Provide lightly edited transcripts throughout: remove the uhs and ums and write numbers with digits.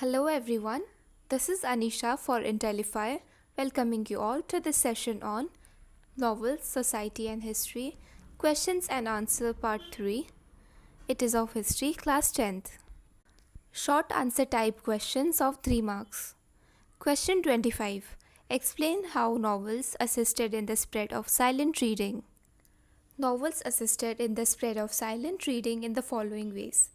Hello everyone, this is Anisha for Intellify, welcoming you all to this session on Novels, Society and History, Questions and Answer Part 3. It is of History, Class 10th. Short answer type questions of 3 marks. Question 25. Explain how novels assisted in the spread of silent reading. Novels assisted in the spread of silent reading in the following ways.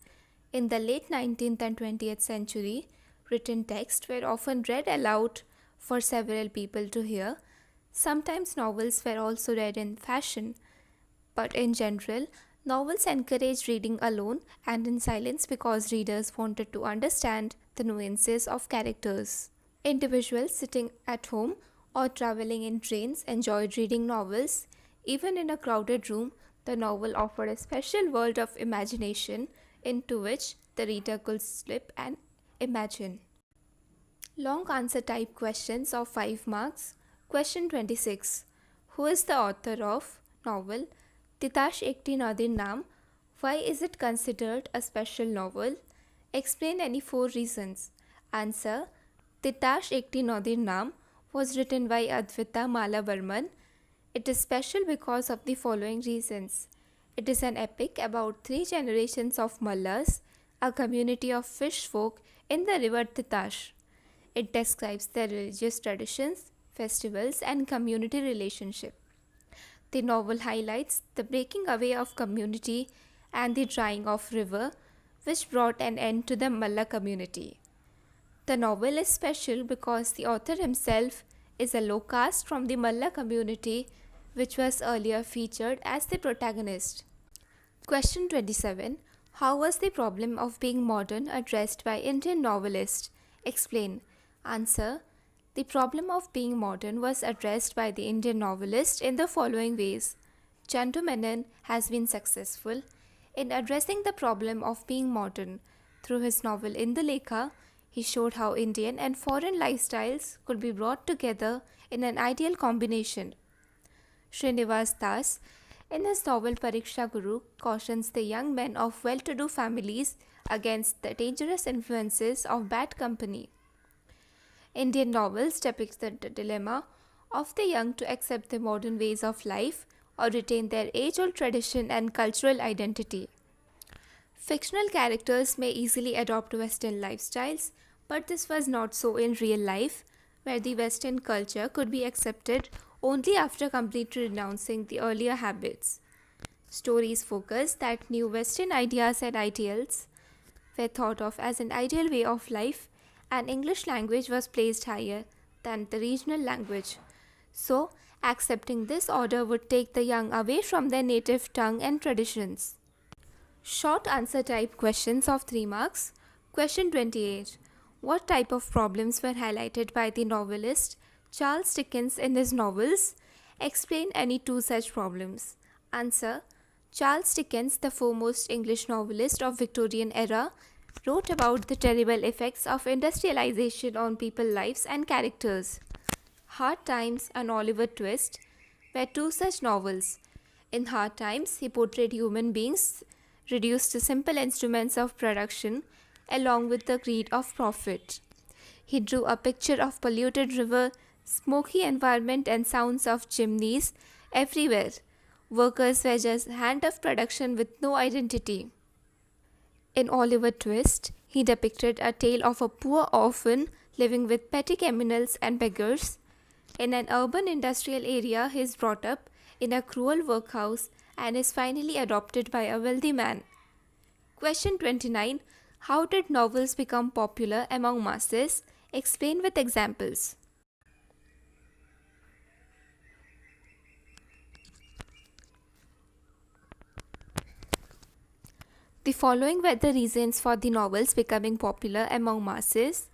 In the late 19th and 20th century, written texts were often read aloud for several people to hear. Sometimes novels were also read in fashion, but in general, novels encouraged reading alone and in silence because readers wanted to understand the nuances of characters. Individuals sitting at home or traveling in trains enjoyed reading novels. Even in a crowded room, the novel offered a special world of imagination into which the reader could slip and imagine. Long answer type questions of 5 marks. Question 26. Who is the author of novel Titash Ekti Nadir Naam? Why is it considered a special novel? Explain any 4 reasons. Answer. Titash Ekti Nadir Naam was written by Advita Mala Burman. It is special because of the following reasons. It is an epic about 3 generations of Mallas, a community of fish folk in the river Titash. It describes their religious traditions, festivals, and community relationship. The novel highlights the breaking away of community and the drying of river, which brought an end to the Malla community. The novel is special because the author himself is a low caste from the Malla community, which was earlier featured as the protagonist. Question 27. How was the problem of being modern addressed by Indian novelists? Explain. Answer. The problem of being modern was addressed by the Indian novelist in the following ways. Chandu Menon has been successful in addressing the problem of being modern. Through his novel Intellify, he showed how Indian and foreign lifestyles could be brought together in an ideal combination. Srinivas Das, in his novel Pariksha Guru, cautions the young men of well-to-do families against the dangerous influences of bad company. Indian novels depict the dilemma of the young to accept the modern ways of life or retain their age-old tradition and cultural identity. Fictional characters may easily adopt Western lifestyles, but this was not so in real life, where the Western culture could be accepted only after completely renouncing the earlier habits. Stories focus that new Western ideas and ideals were thought of as an ideal way of life, and English language was placed higher than the regional language. So, accepting this order would take the young away from their native tongue and traditions. Short answer type questions of 3 marks. Question 28. What type of problems were highlighted by the novelist Charles Dickens in his novels? Explain any 2 such problems. Answer. Charles Dickens, the foremost English novelist of Victorian era, wrote about the terrible effects of industrialization on people's lives and characters. Hard Times and Oliver Twist were 2 such novels. In Hard Times, he portrayed human beings reduced to simple instruments of production along with the greed of profit. He drew a picture of polluted river, smoky environment and sounds of chimneys everywhere. Workers were just hand of production with no identity. In Oliver Twist, he depicted a tale of a poor orphan living with petty criminals and beggars. In an urban industrial area, he is brought up in a cruel workhouse and is finally adopted by a wealthy man. Question 29. How did novels become popular among masses? Explain with examples. The following were the reasons for the novels becoming popular among masses.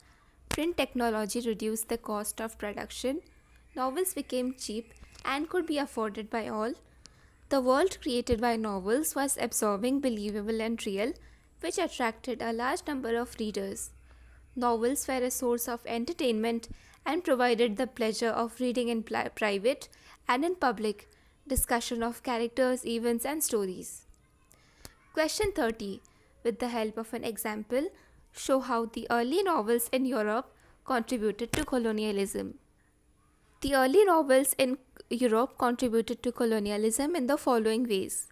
Print technology reduced the cost of production. Novels became cheap and could be afforded by all. The world created by novels was absorbing, believable and real, which attracted a large number of readers. Novels were a source of entertainment and provided the pleasure of reading in private and in public, discussion of characters, events and stories. Question 30. With the help of an example, show how the early novels in Europe contributed to colonialism. The early novels in Europe contributed to colonialism in the following ways.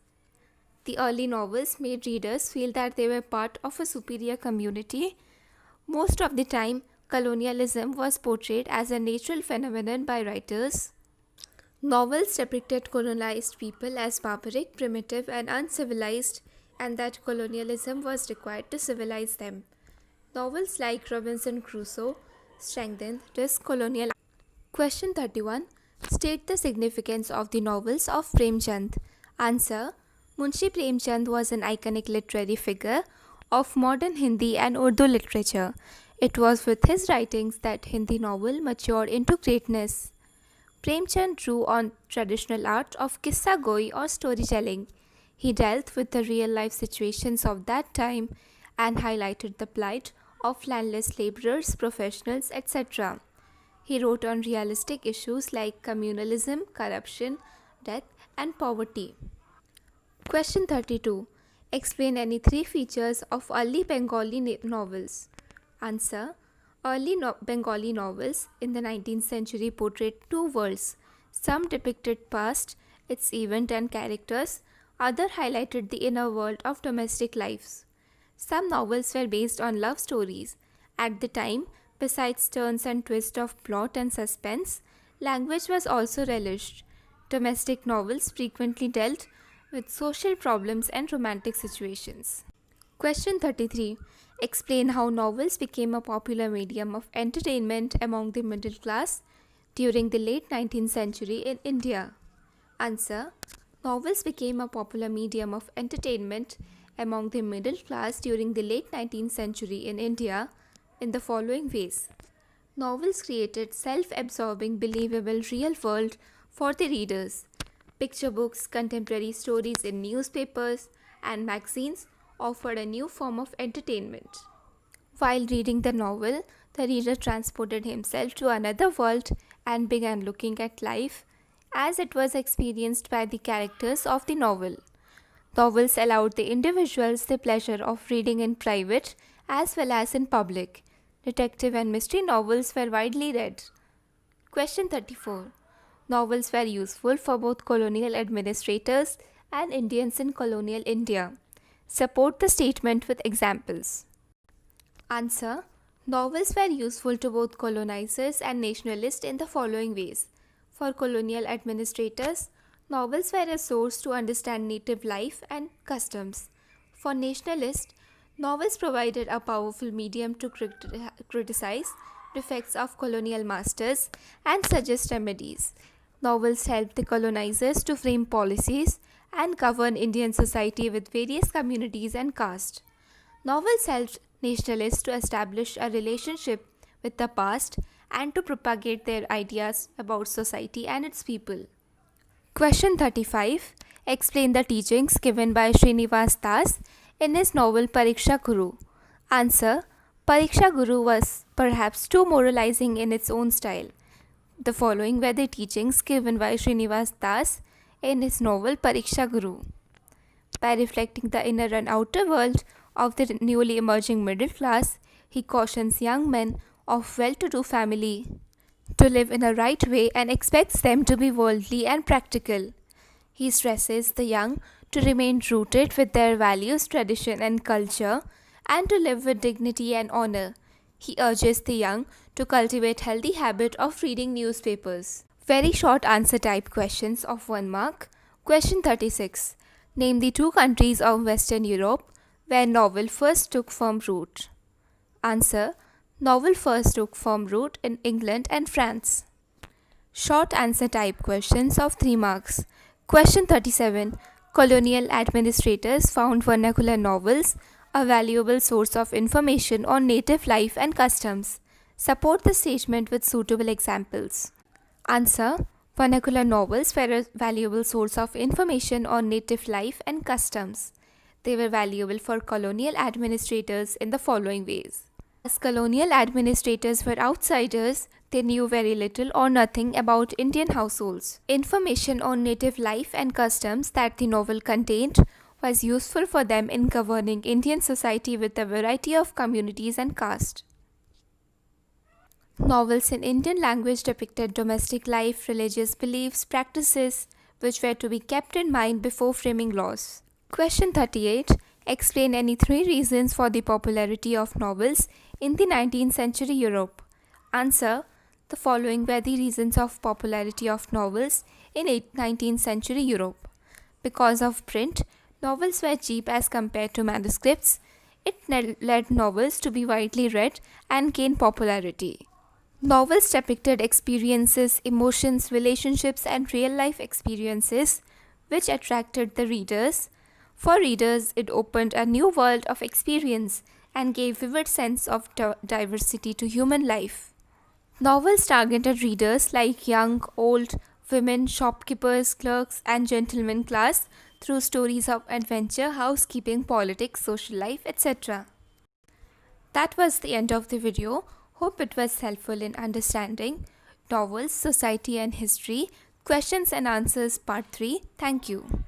The early novels made readers feel that they were part of a superior community. Most of the time, colonialism was portrayed as a natural phenomenon by writers. Novels depicted colonized people as barbaric, primitive, and uncivilized, and that colonialism was required to civilize them. Novels like Robinson Crusoe strengthened this colonial. Question 31. State the significance of the novels of Premchand. Answer. Munshi Premchand was an iconic literary figure of modern Hindi and Urdu literature. It was with his writings that Hindi novel matured into greatness. Premchand drew on traditional art of kissa goi or storytelling. He dealt with the real-life situations of that time and highlighted the plight of landless laborers, professionals, etc. He wrote on realistic issues like communalism, corruption, death, and poverty. Question 32. Explain any three features of early Bengali novels. Answer. Early Bengali novels in the 19th century portrayed two worlds. Some depicted past, its event and characters. Others highlighted the inner world of domestic lives. Some novels were based on love stories. At the time, besides turns and twists of plot and suspense, language was also relished. Domestic novels frequently dealt with social problems and romantic situations. Question 33. Explain how novels became a popular medium of entertainment among the middle class during the late 19th century in India. Answer. Novels became a popular medium of entertainment among the middle class during the late 19th century in India in the following ways. Novels created self-absorbing, believable real world for the readers. Picture books, contemporary stories in newspapers and magazines offered a new form of entertainment. While reading the novel, the reader transported himself to another world and began looking at life as it was experienced by the characters of the novel. Novels allowed the individuals the pleasure of reading in private as well as in public. Detective and mystery novels were widely read. Question 34. Novels were useful for both colonial administrators and Indians in colonial India. Support the statement with examples. Answer. Novels were useful to both colonizers and nationalists in the following ways. For colonial administrators, novels were a source to understand native life and customs. For nationalists, novels provided a powerful medium to criticize defects of colonial masters and suggest remedies. Novels helped the colonizers to frame policies and govern Indian society with various communities and castes. Novels helped nationalists to establish a relationship with the past and to propagate their ideas about society and its people. Question 35. Explain the teachings given by Srinivas Das in his novel Pariksha Guru. Answer. Pariksha Guru was perhaps too moralizing in its own style. The following were the teachings given by Srinivas Das in his novel Pariksha Guru. By reflecting the inner and outer world of the newly emerging middle class, he cautions young men of well-to-do family to live in a right way and expects them to be worldly and practical. He stresses the young to remain rooted with their values, tradition and culture and to live with dignity and honor. He urges the young to cultivate healthy habit of reading newspapers. Very short answer type questions of 1 mark. Question 36. Name the two countries of Western Europe where novel first took firm root. Answer. Novel first took firm root in England and France. Short answer type questions of 3 marks. Question 37. Colonial administrators found vernacular novels a valuable source of information on native life and customs. Support the statement with suitable examples. Answer. Vernacular novels were a valuable source of information on native life and customs. They were valuable for colonial administrators in the following ways. As colonial administrators were outsiders, they knew very little or nothing about Indian households. Information on native life and customs that the novel contained was useful for them in governing Indian society with a variety of communities and castes. Novels in Indian language depicted domestic life, religious beliefs, practices, which were to be kept in mind before framing laws. Question 38. Explain any three reasons for the popularity of novels in the 19th century Europe. Answer. The following were the reasons of popularity of novels in 19th century Europe. Because of print, novels were cheap as compared to manuscripts. It led novels to be widely read and gain popularity. Novels depicted experiences, emotions, relationships, and real life experiences which attracted the readers. For readers, it opened a new world of experience and gave vivid sense of diversity to human life. Novels targeted readers like young, old, women, shopkeepers, clerks, and gentleman class through stories of adventure, housekeeping, politics, social life, etc. That was the end of the video. Hope it was helpful in understanding novels, society and history, questions and answers part 3. Thank you.